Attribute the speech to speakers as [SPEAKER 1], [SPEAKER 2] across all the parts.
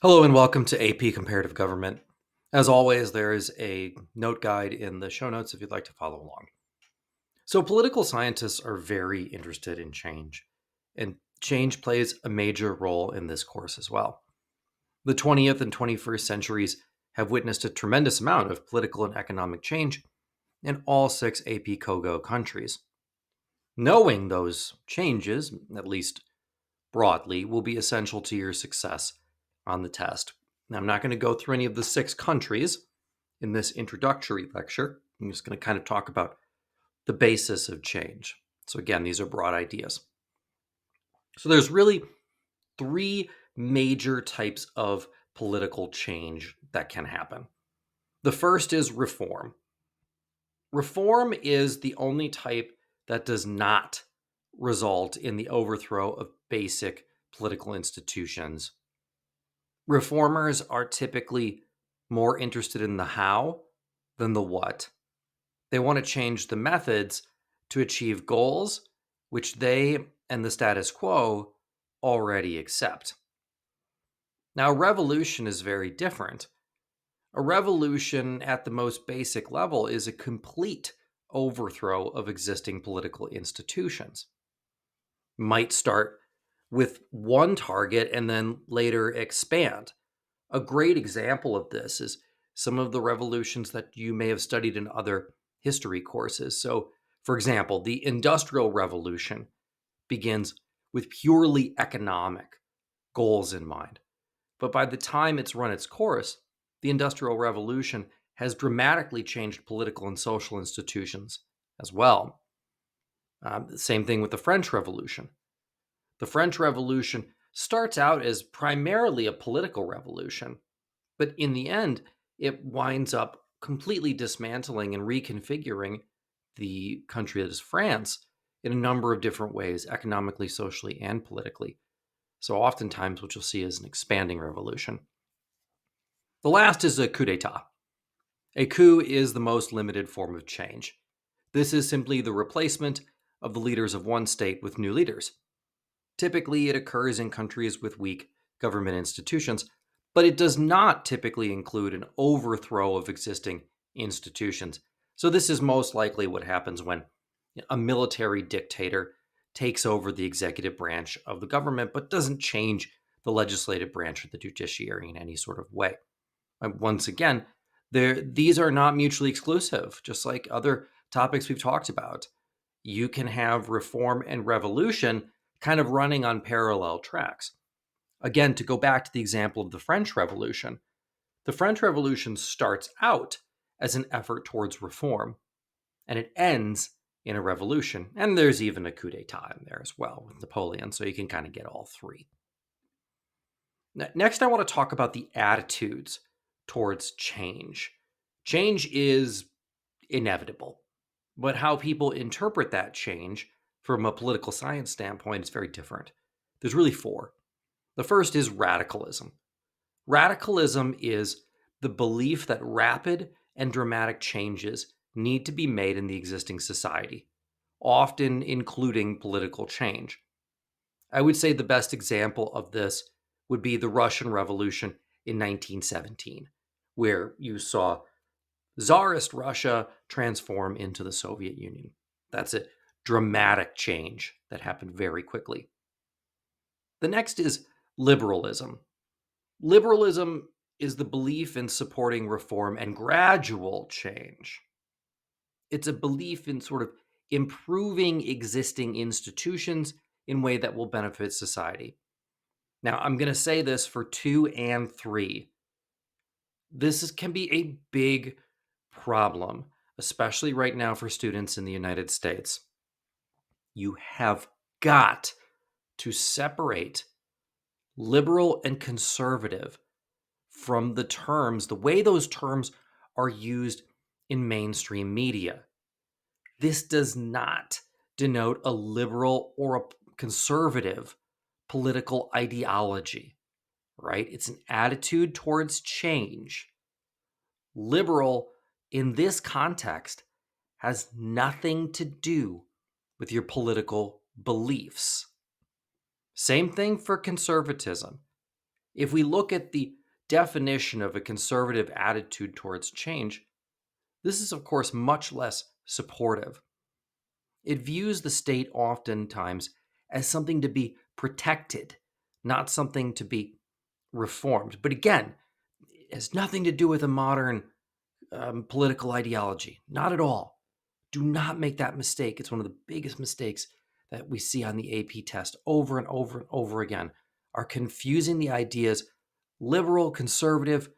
[SPEAKER 1] Hello and welcome to AP Comparative Government. As always, there is a note guide in the show notes if you'd like to follow along. So, political scientists are very interested in change, and change plays a major role in this course as well. The 20th and 21st centuries have witnessed a tremendous amount of political and economic change in all six AP COGO countries. Knowing those changes, at least broadly, will be essential to your success on the test. Now, I'm not going to go through any of the six countries in this introductory lecture. I'm just going to kind of talk about the basis of change. So, again, these are broad ideas. So, there's really three major types of political change that can happen. The first is reform. Reform is the only type that does not result in the overthrow of basic political institutions. Reformers are typically more interested in the how than the what. They want to change the methods to achieve goals which they and the status quo already accept. Now, a revolution is very different. A revolution at the most basic level is a complete overthrow of existing political institutions. Might start with one target and then later expand. A great example of this is some of the revolutions that you may have studied in other history courses. So, for example, the Industrial Revolution begins with purely economic goals in mind. But by the time it's run its course, the Industrial Revolution has dramatically changed political and social institutions as well. Same thing with the French Revolution. The French Revolution starts out as primarily a political revolution, but in the end, it winds up completely dismantling and reconfiguring the country that is France in a number of different ways, economically, socially, and politically. So, oftentimes, what you'll see is an expanding revolution. The last is a coup d'etat. A coup is the most limited form of change. This is simply the replacement of the leaders of one state with new leaders. Typically, it occurs in countries with weak government institutions, but it does not typically include an overthrow of existing institutions. So, this is most likely what happens when a military dictator takes over the executive branch of the government, but doesn't change the legislative branch or the judiciary in any sort of way. And once again, these are not mutually exclusive, just like other topics we've talked about. You can have reform and revolution kind of running on parallel tracks. Again, to go back to the example of the French Revolution starts out as an effort towards reform, and it ends in a revolution. And there's even a coup d'etat in there as well with Napoleon, so you can kind of get all three. Next, I want to talk about the attitudes towards change. Change is inevitable, but how people interpret that change from a political science standpoint is very different. There's really four. The first is radicalism. Radicalism is the belief that rapid and dramatic changes need to be made in the existing society, often including political change. I would say the best example of this would be the Russian Revolution in 1917, where you saw Tsarist Russia transform into the Soviet Union. That's a dramatic change that happened very quickly. The next is liberalism. Liberalism is the belief in supporting reform and gradual change. It's a belief in sort of improving existing institutions in a way that will benefit society. Now, I'm going to say this for 2 and 3. Can be a big problem, especially right now for students in the United States. You have got to separate liberal and conservative from the way those terms are used in mainstream media. This does not denote a liberal or a conservative political ideology, right? It's an attitude towards change. Liberal in this context has nothing to do with your political beliefs. Same thing for conservatism. If we look at the definition of a conservative attitude towards change, this is, of course, much less supportive. It views the state oftentimes as something to be protected, not something to be reformed. But again, it has nothing to do with a modern political ideology. Not at all. Do not make that mistake. It's one of the biggest mistakes that we see on the AP test over and over and over again, are confusing the ideas liberal, conservative,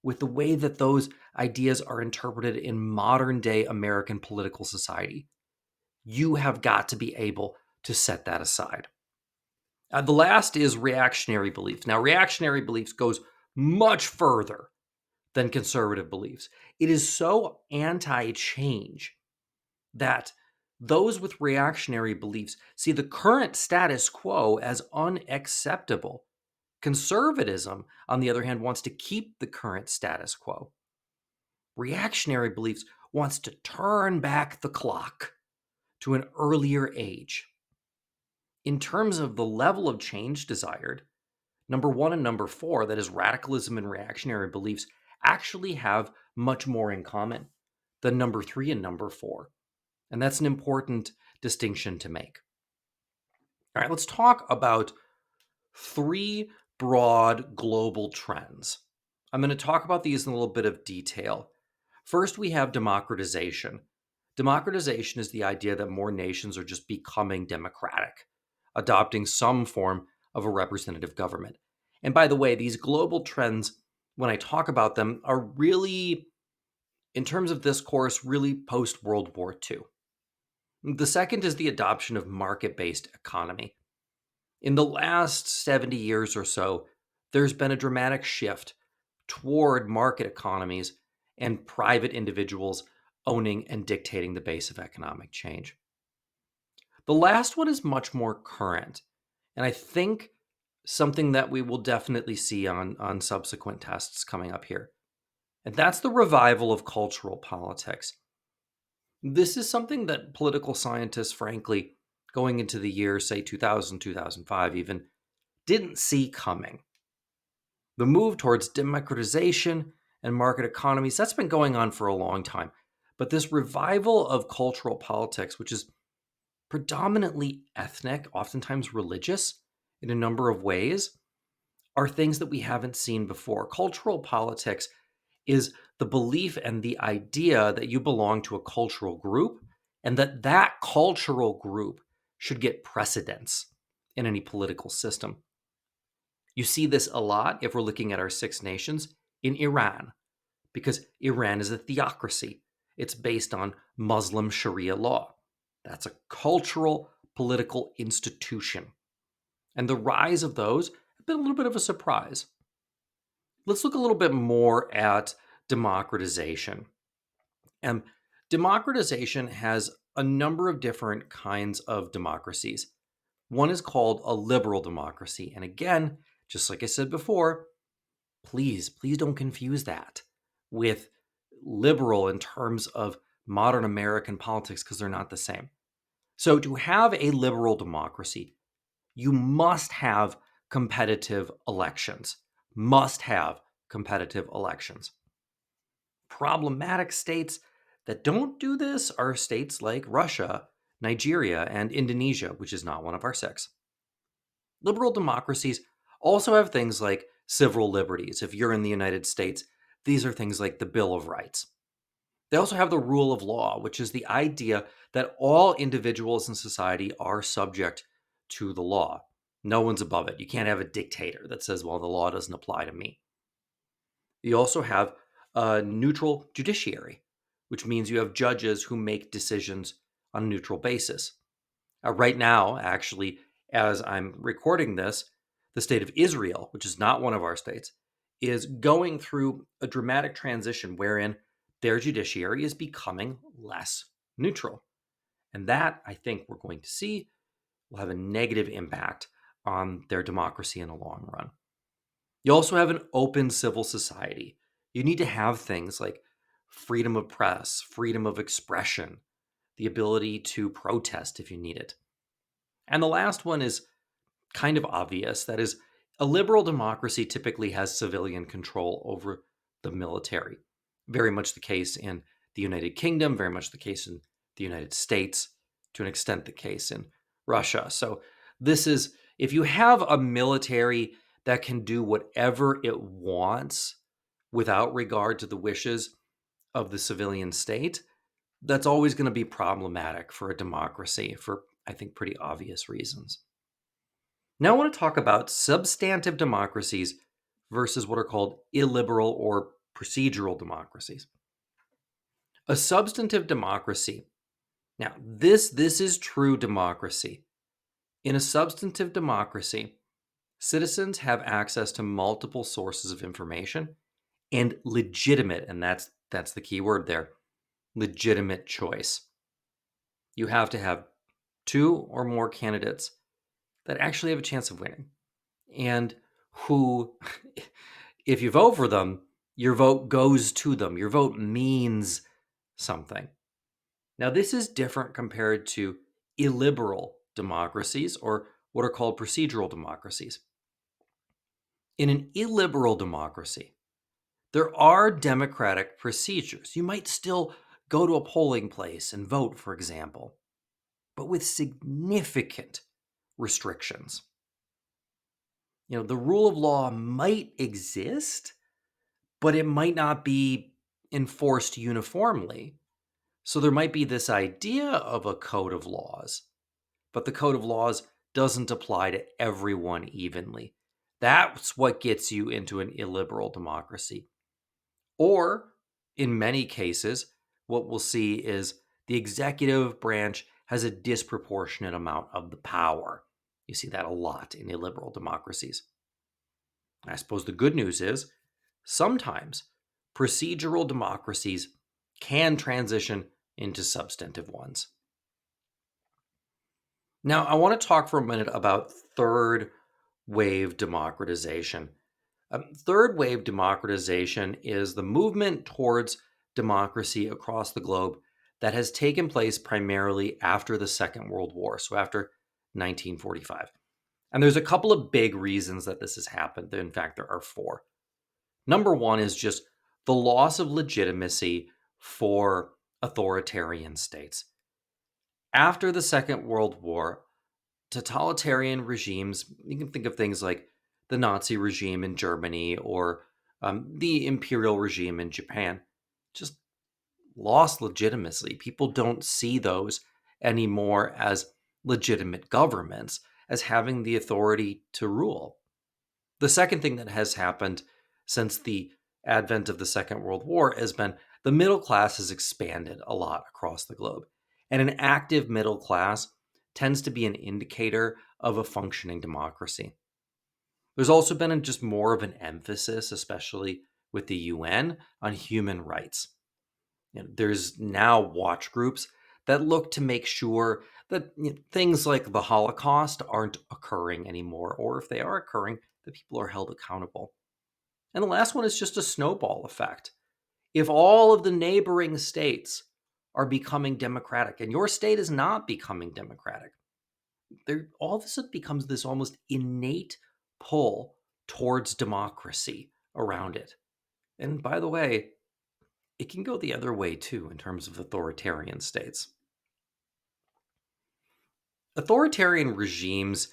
[SPEAKER 1] with the way that those ideas are interpreted in modern day American political society. You have got to be able to set that aside. The last is reactionary beliefs. Now, reactionary beliefs goes much further than conservative beliefs. It is so anti-change that those with reactionary beliefs see the current status quo as unacceptable. Conservatism, on the other hand, wants to keep the current status quo. Reactionary beliefs wants to turn back the clock to an earlier age. In terms of the level of change desired, number one and number four, that is radicalism and reactionary beliefs, actually have much more in common than number three and number four. And that's an important distinction to make. All right, let's talk about three broad global trends. I'm going to talk about these in a little bit of detail. First, we have democratization. Democratization is the idea that more nations are just becoming democratic, adopting some form of a representative government. And by the way, these global trends, when I talk about them, are really, in terms of this course, really post World War II. The second is the adoption of market based economy. In the last 70 years or so, there's been a dramatic shift toward market economies and private individuals owning and dictating the base of economic change. The last one is much more current, and I think something that we will definitely see on subsequent tests coming up here. And that's the revival of cultural politics. This is something that political scientists, frankly, going into the year, say 2000, 2005 even, didn't see coming. The move towards democratization and market economies, that's been going on for a long time. But this revival of cultural politics, which is predominantly ethnic, oftentimes religious in a number of ways, are things that we haven't seen before. Cultural politics is the belief and the idea that you belong to a cultural group and that that cultural group should get precedence in any political system. You see this a lot if we're looking at our six nations in Iran, because Iran is a theocracy. It's based on Muslim Sharia law. That's a cultural political institution. And the rise of those have been a little bit of a surprise. Let's look a little bit more at democratization. And democratization has a number of different kinds of democracies. One is called a liberal democracy. And again, just like I said before, please don't confuse that with liberal in terms of modern American politics, because they're not the same. So to have a liberal democracy, you must have competitive elections. Must have competitive elections. Problematic states that don't do this are states like Russia, Nigeria, and Indonesia, which is not one of our six. Liberal democracies also have things like civil liberties. If you're in the United States, these are things like the Bill of Rights. They also have the rule of law, which is the idea that all individuals in society are subject to the law. No one's above it. You can't have a dictator that says, well, the law doesn't apply to me. You also have a neutral judiciary, which means you have judges who make decisions on a neutral basis. Right now, actually, as I'm recording this, the state of Israel, which is not one of our states, is going through a dramatic transition wherein their judiciary is becoming less neutral. And that, I think, we're going to see will have a negative impact on their democracy in the long run. You also have an open civil society. You need to have things like freedom of press, freedom of expression, the ability to protest if you need it. And the last one is kind of obvious. That is A liberal democracy typically has civilian control over the military. Very much the case in the United Kingdom, very much the case in the United States, to an extent the case in Russia. So this is, if you have a military that can do whatever it wants without regard to the wishes of the civilian state, that's always going to be problematic for a democracy for, I think, pretty obvious reasons. Now I want to talk about substantive democracies versus what are called illiberal or procedural democracies. A substantive democracy. Now, this is true democracy. In a substantive democracy, citizens have access to multiple sources of information and legitimate, and that's the key word there, legitimate choice. You have to have two or more candidates that actually have a chance of winning and who, if you vote for them, your vote goes to them. Your vote means something. Now, this is different compared to illiberal democracies or what are called procedural democracies. In an illiberal democracy, there are democratic procedures. You might still go to a polling place and vote, for example, but with significant restrictions. The rule of law might exist, but it might not be enforced uniformly. So there might be this idea of a code of laws, but the code of laws doesn't apply to everyone evenly. That's what gets you into an illiberal democracy. Or, in many cases, what we'll see is the executive branch has a disproportionate amount of the power. You see that a lot in illiberal democracies. I suppose the good news is sometimes procedural democracies can transition into substantive ones. Now, I want to talk for a minute about third wave democratization. Third wave democratization is the movement towards democracy across the globe that has taken place primarily after the Second World War, so after 1945. And there's a couple of big reasons that this has happened. In fact, there are four. Number one is just the loss of legitimacy for authoritarian states. After the Second World War, totalitarian regimes, you can think of things like the Nazi regime in Germany or the imperial regime in Japan, just lost legitimacy. People don't see those anymore as legitimate governments, as having the authority to rule. The second thing that has happened since the advent of the Second World War has been the middle class has expanded a lot across the globe. And an active middle class tends to be an indicator of a functioning democracy. There's also been just more of an emphasis, especially with the UN, on human rights. There's now watch groups that look to make sure that things like the Holocaust aren't occurring anymore, or if they are occurring, that people are held accountable. And the last one is just a snowball effect. If all of the neighboring states are becoming democratic and your state is not becoming democratic, all of a sudden becomes this almost innate pull towards democracy around it. And by the way, it can go the other way too in terms of authoritarian states. Authoritarian regimes,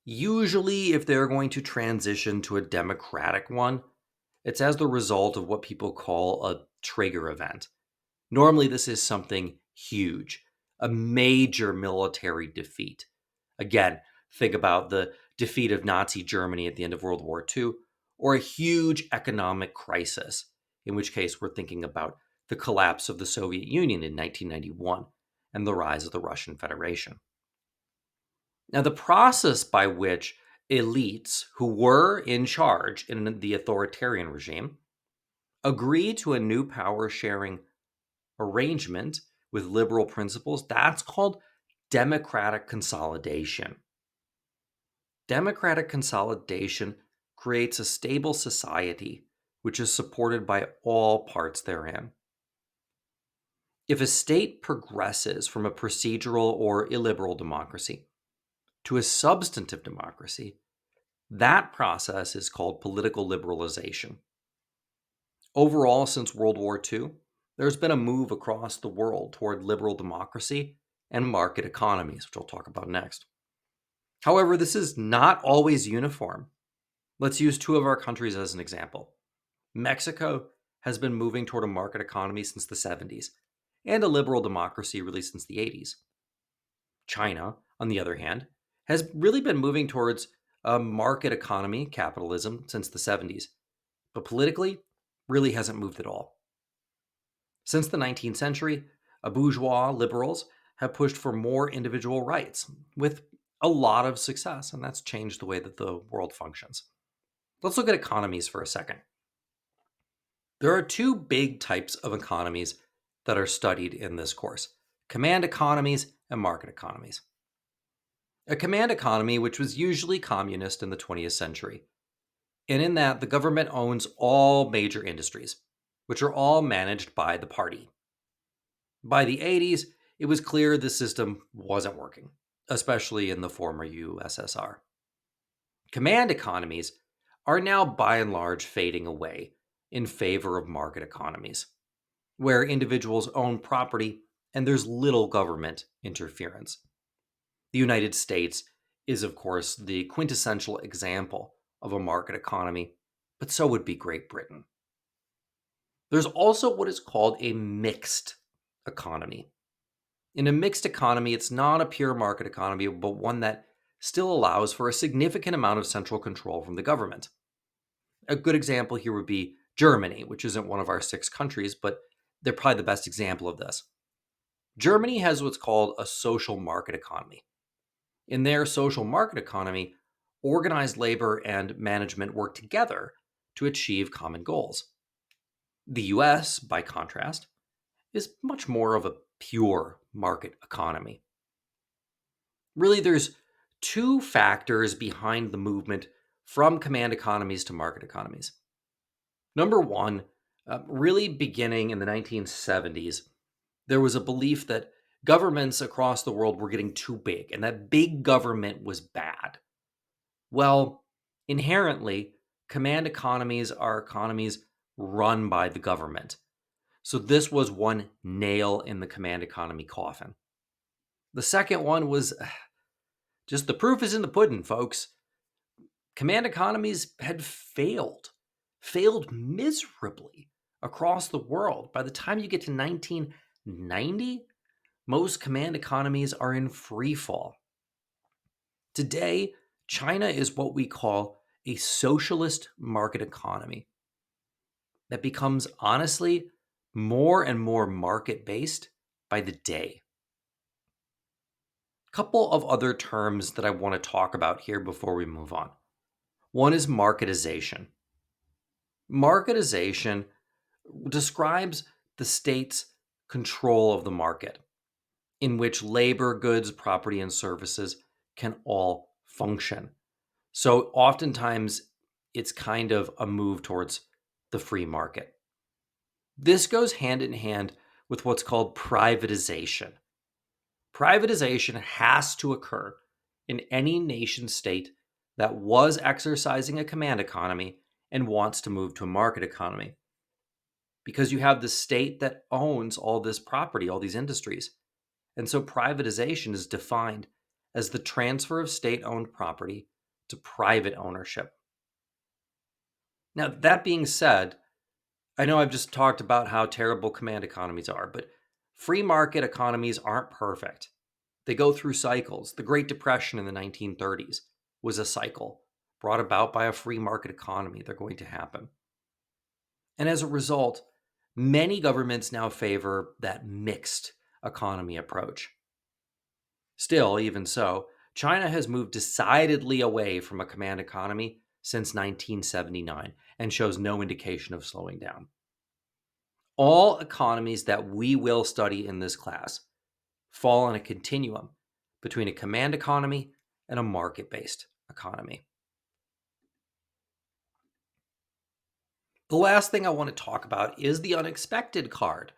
[SPEAKER 1] usually, if they're going to transition to a democratic one, it's as the result of what people call a trigger event. Normally, this is something huge, a major military defeat. Again, think about the defeat of Nazi Germany at the end of World War II, or a huge economic crisis, in which case we're thinking about the collapse of the Soviet Union in 1991 and the rise of the Russian Federation. Now, the process by which elites who were in charge in the authoritarian regime agree to a new power sharing arrangement with liberal principles, that's called democratic consolidation. Democratic consolidation creates a stable society which is supported by all parts therein. If a state progresses from a procedural or illiberal democracy to a substantive democracy, That process is called political liberalization. Overall, since World War II, there's been a move across the world toward liberal democracy and market economies, which I'll talk about next. However, this is not always uniform. Let's use two of our countries as an example. Mexico has been moving toward a market economy since the 70s, and a liberal democracy really since the 80s. China, on the other hand, has really been moving towards a market economy, capitalism, since the 70s, but politically really hasn't moved at all. Since the 19th century, bourgeois liberals have pushed for more individual rights with a lot of success, and that's changed the way that the world functions. Let's look at economies for a second. There are two big types of economies that are studied in this course: command economies and market economies. A command economy, which was usually communist in the 20th century, and in that the government owns all major industries, which are all managed by the party. By the 80s, it was clear the system wasn't working, especially in the former USSR. Command economies are now by and large fading away in favor of market economies, where individuals own property and there's little government interference. The United States is, of course, the quintessential example of a market economy, but so would be Great Britain. There's also what is called a mixed economy. In a mixed economy, it's not a pure market economy, but one that still allows for a significant amount of central control from the government. A good example here would be Germany, which isn't one of our six countries, but they're probably the best example of this. Germany has what's called a social market economy. In their social market economy, organized labor and management work together to achieve common goals. The US, by contrast, is much more of a pure market economy. Really, there's two factors behind the movement from command economies to market economies. Number one, really beginning in the 1970s, there was a belief that governments across the world were getting too big and that big government was bad. Well, inherently, command economies are economies run by the government. So this was one nail in the command economy coffin. The second one was just the proof is in the pudding, folks. Command economies had failed miserably across the world. By the time you get to 1990, most command economies are in free fall. Today, China is what we call a socialist market economy that becomes honestly more and more market based by the day. A couple of other terms that I want to talk about here before we move on. One is marketization. Marketization describes the state's control of the market, in which labor, goods, property, and services can all function. So oftentimes it's kind of a move towards the free market. This goes hand in hand with what's called privatization. Privatization has to occur in any nation state that was exercising a command economy and wants to move to a market economy. Because you have the state that owns all this property, all these industries. And so privatization is defined as the transfer of state owned property to private ownership. Now, that being said, I know I've just talked about how terrible command economies are, but free market economies aren't perfect. They go through cycles. The Great Depression in the 1930s was a cycle brought about by a free market economy. They're going to happen. And as a result, many governments now favor that mixed economy approach. Still, even so, China has moved decidedly away from a command economy since 1979 and shows no indication of slowing down. All economies that we will study in this class fall on a continuum between a command economy and a market based economy. The last thing I want to talk about is the unexpected card,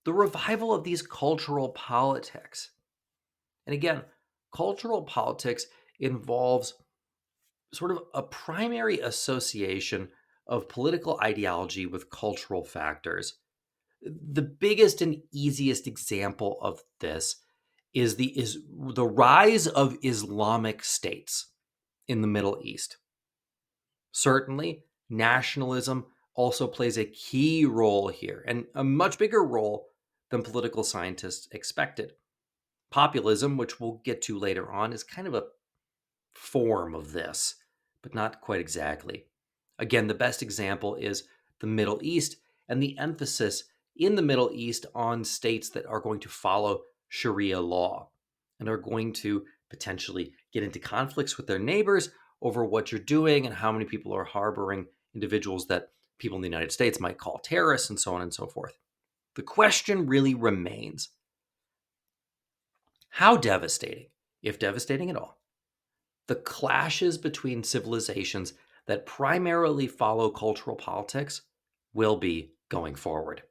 [SPEAKER 1] the revival of these cultural politics. And again, cultural politics involves sort of a primary association of political ideology with cultural factors. The biggest and easiest example of this is the rise of Islamic states in the Middle East. Certainly, nationalism also plays a key role here, and a much bigger role than political scientists expected. Populism, which we'll get to later on, is kind of a form of this, but not quite exactly. Again, the best example is the Middle East and the emphasis in the Middle East on states that are going to follow Sharia law and are going to potentially get into conflicts with their neighbors over what you're doing and how many people are harboring individuals that people in the United States might call terrorists and so on and so forth. The question really remains, how devastating, if devastating at all, the clashes between civilizations that primarily follow cultural politics will be going forward.